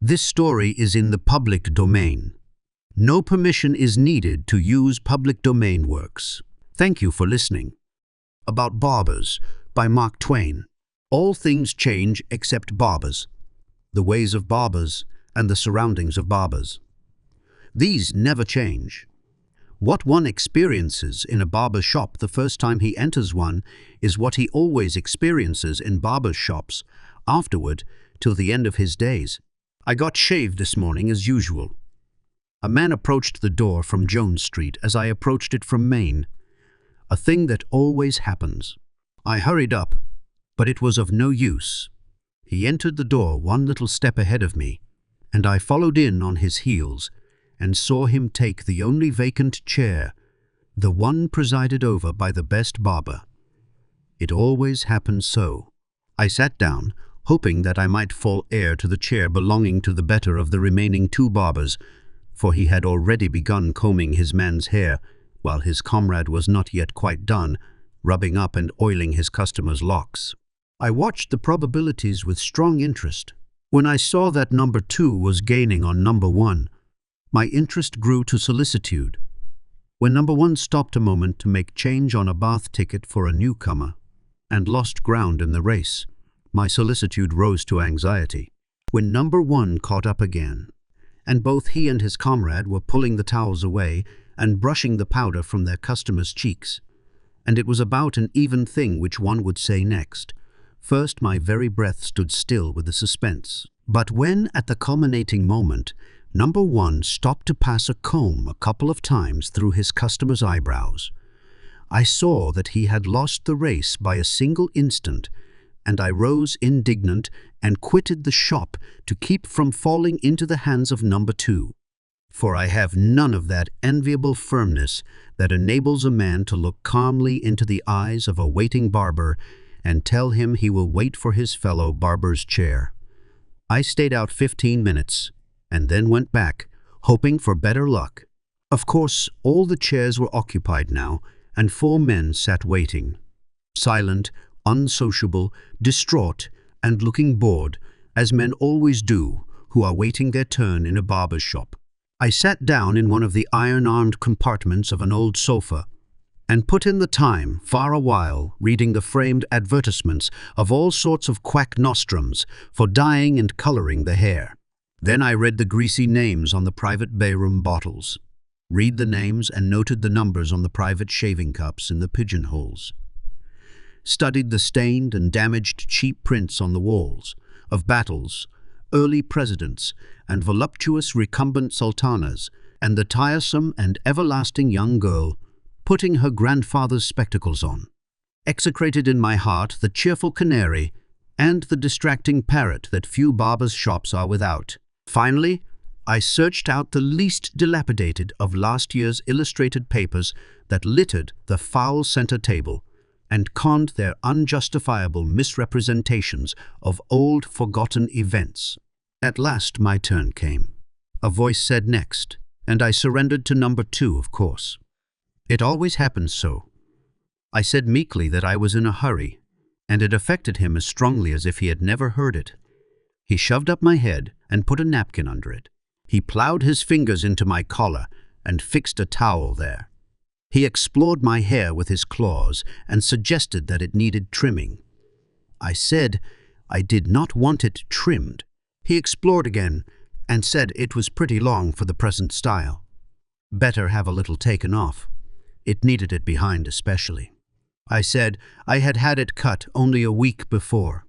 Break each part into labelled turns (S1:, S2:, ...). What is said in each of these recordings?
S1: This story is in the public domain. No permission is needed to use public domain works. Thank you for listening. About Barbers by Mark Twain. All things change except barbers, the ways of barbers and the surroundings of barbers. These never change. What one experiences in a barber shop the first time he enters one is what he always experiences in barber shops afterward till the end of his days. I got shaved this morning as usual. A man approached the door from Jones Street as I approached it from Main, a thing that always happens. I hurried up, but it was of no use. He entered the door one little step ahead of me, and I followed in on his heels and saw him take the only vacant chair, the one presided over by the best barber. It always happens so. I sat down, hoping that I might fall heir to the chair belonging to the better of the remaining two barbers, for he had already begun combing his man's hair, while his comrade was not yet quite done, rubbing up and oiling his customer's locks. I watched the probabilities with strong interest. When I saw that number 2 was gaining on number 1, my interest grew to solicitude. When number 1 stopped a moment to make change on a bath ticket for a newcomer, and lost ground in the race, my solicitude rose to anxiety. When number 1 caught up again, and both he and his comrade were pulling the towels away and brushing the powder from their customers' cheeks, and it was about an even thing which one would say next, first my very breath stood still with the suspense. But when, at the culminating moment, number 1 stopped to pass a comb a couple of times through his customer's eyebrows, I saw that he had lost the race by a single instant, and I rose indignant and quitted the shop to keep from falling into the hands of number 2. For I have none of that enviable firmness that enables a man to look calmly into the eyes of a waiting barber and tell him he will wait for his fellow barber's chair. I stayed out 15 minutes and then went back, hoping for better luck. Of course, all the chairs were occupied now, and 4 men sat waiting, silent, unsociable, distraught, and looking bored, as men always do who are waiting their turn in a barber's shop. I sat down in one of the iron-armed compartments of an old sofa and put in the time for a while reading the framed advertisements of all sorts of quack nostrums for dyeing and coloring the hair. Then I read the greasy names on the private bayroom bottles, read the names and noted the numbers on the private shaving cups in the pigeonholes, studied the stained and damaged cheap prints on the walls of battles, early presidents, and voluptuous recumbent sultanas, and the tiresome and everlasting young girl putting her grandfather's spectacles on. Execrated in my heart the cheerful canary and the distracting parrot that few barbers' shops are without. Finally, I searched out the least dilapidated of last year's illustrated papers that littered the foul center table, and conned their unjustifiable misrepresentations of old forgotten events. At last my turn came. A voice said next, and I surrendered to number 2, of course. It always happens so. I said meekly that I was in a hurry, and it affected him as strongly as if he had never heard it. He shoved up my head and put a napkin under it. He plowed his fingers into my collar and fixed a towel there. He explored my hair with his claws and suggested that it needed trimming. I said I did not want it trimmed. He explored again and said it was pretty long for the present style. Better have a little taken off. It needed it behind especially. I said I had had it cut only a week before.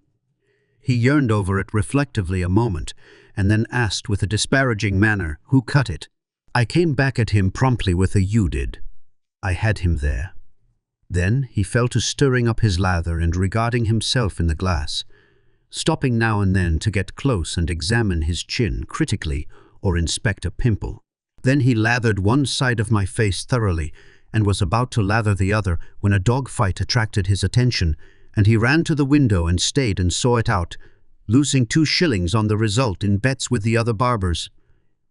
S1: He yearned over it reflectively a moment and then asked with a disparaging manner who cut it. I came back at him promptly with a "you did." I had him there. Then he fell to stirring up his lather and regarding himself in the glass, stopping now and then to get close and examine his chin critically or inspect a pimple. Then he lathered one side of my face thoroughly and was about to lather the other when a dog fight attracted his attention, and he ran to the window and stayed and saw it out, losing 2 shillings on the result in bets with the other barbers,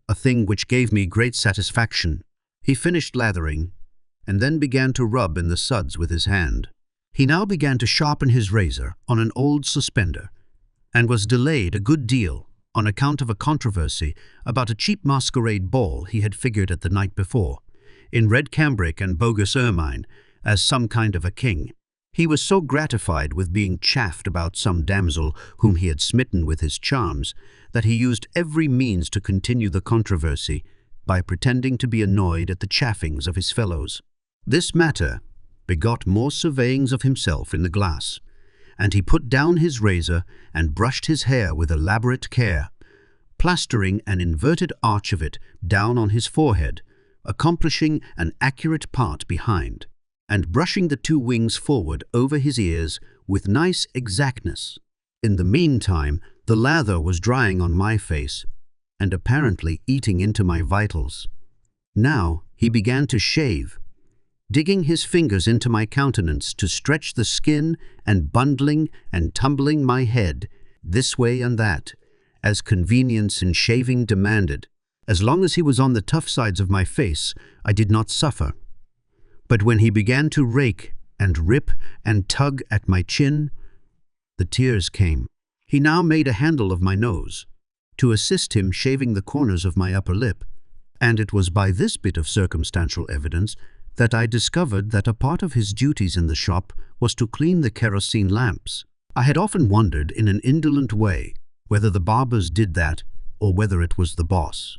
S1: a thing which gave me great satisfaction. He finished lathering and then began to rub in the suds with his hand. He now began to sharpen his razor on an old suspender, and was delayed a good deal on account of a controversy about a cheap masquerade ball he had figured at the night before, in red cambric and bogus ermine, as some kind of a king. He was so gratified with being chaffed about some damsel whom he had smitten with his charms that he used every means to continue the controversy by pretending to be annoyed at the chaffings of his fellows. This matter begot more surveyings of himself in the glass, and he put down his razor and brushed his hair with elaborate care, plastering an inverted arch of it down on his forehead, accomplishing an accurate part behind, and brushing the two wings forward over his ears with nice exactness. In the meantime, the lather was drying on my face and apparently eating into my vitals. Now he began to shave, digging his fingers into my countenance to stretch the skin and bundling and tumbling my head this way and that, as convenience in shaving demanded. As long as he was on the tough sides of my face, I did not suffer. But when he began to rake and rip and tug at my chin, the tears came. He now made a handle of my nose to assist him shaving the corners of my upper lip, and it was by this bit of circumstantial evidence that I discovered that a part of his duties in the shop was to clean the kerosene lamps. I had often wondered in an indolent way whether the barbers did that or whether it was the boss.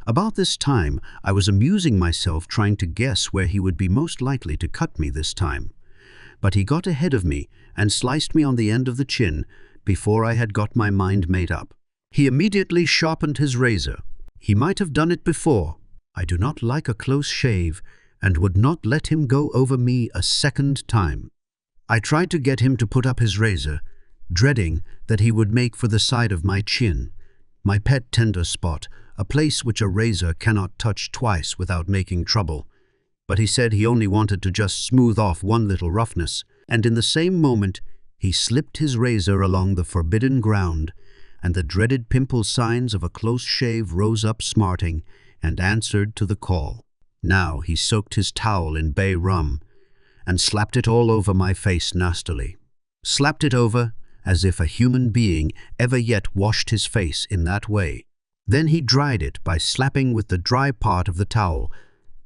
S1: About this time, I was amusing myself trying to guess where he would be most likely to cut me this time. But he got ahead of me and sliced me on the end of the chin before I had got my mind made up. He immediately sharpened his razor. He might have done it before. I do not like a close shave and would not let him go over me a second time. I tried to get him to put up his razor, dreading that he would make for the side of my chin, my pet tender spot, a place which a razor cannot touch twice without making trouble. But he said he only wanted to just smooth off one little roughness, and in the same moment he slipped his razor along the forbidden ground, and the dreaded pimple signs of a close shave rose up smarting and answered to the call. Now he soaked his towel in bay rum and slapped it all over my face nastily. Slapped it over as if a human being ever yet washed his face in that way. Then he dried it by slapping with the dry part of the towel,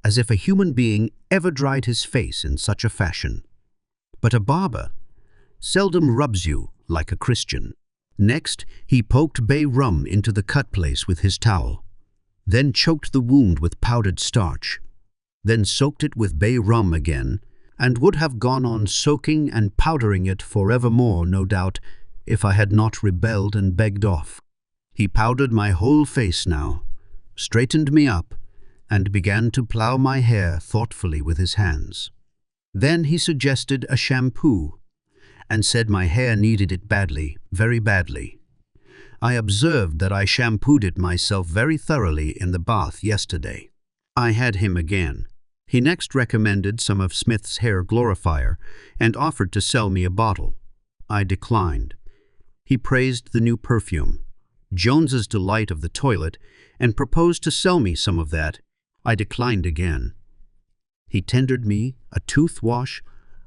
S1: as if a human being ever dried his face in such a fashion. But a barber seldom rubs you like a Christian. Next, he poked bay rum into the cut place with his towel, then choked the wound with powdered starch, then soaked it with bay rum again, and would have gone on soaking and powdering it forevermore, no doubt, if I had not rebelled and begged off. He powdered my whole face now, straightened me up, and began to plough my hair thoughtfully with his hands. Then he suggested a shampoo, and said my hair needed it badly, very badly. I observed that I shampooed it myself very thoroughly in the bath yesterday. I had him again. He next recommended some of Smith's hair glorifier and offered to sell me a bottle. I declined. He praised the new perfume, Jones's Delight of the toilet, and proposed to sell me some of that. I declined again. He tendered me a tooth wash,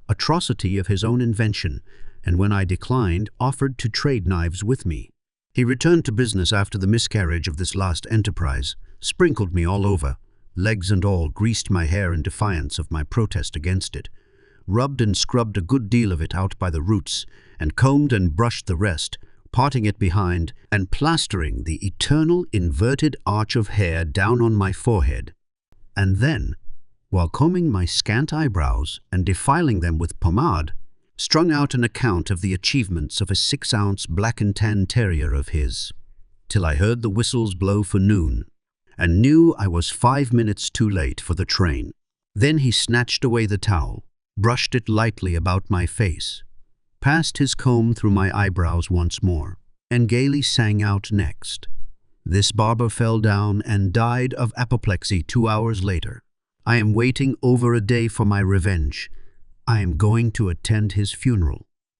S1: atrocity of his own invention, and when I declined, offered to trade knives with me. He returned to business after the miscarriage of this last enterprise, sprinkled me all over, legs and all, greased my hair in defiance of my protest against it, rubbed and scrubbed a good deal of it out by the roots, and combed and brushed the rest, parting it behind and plastering the eternal inverted arch of hair down on my forehead. And then, while combing my scant eyebrows and defiling them with pomade, strung out an account of the achievements of a 6-ounce black and tan terrier of his, till I heard the whistles blow for noon, and knew I was 5 minutes too late for the train. Then he snatched away the towel, brushed it lightly about my face, passed his comb through my eyebrows once more, and gaily sang out next. This barber fell down and died of apoplexy 2 hours later. I am waiting over a day for my revenge. I am going to attend his funeral.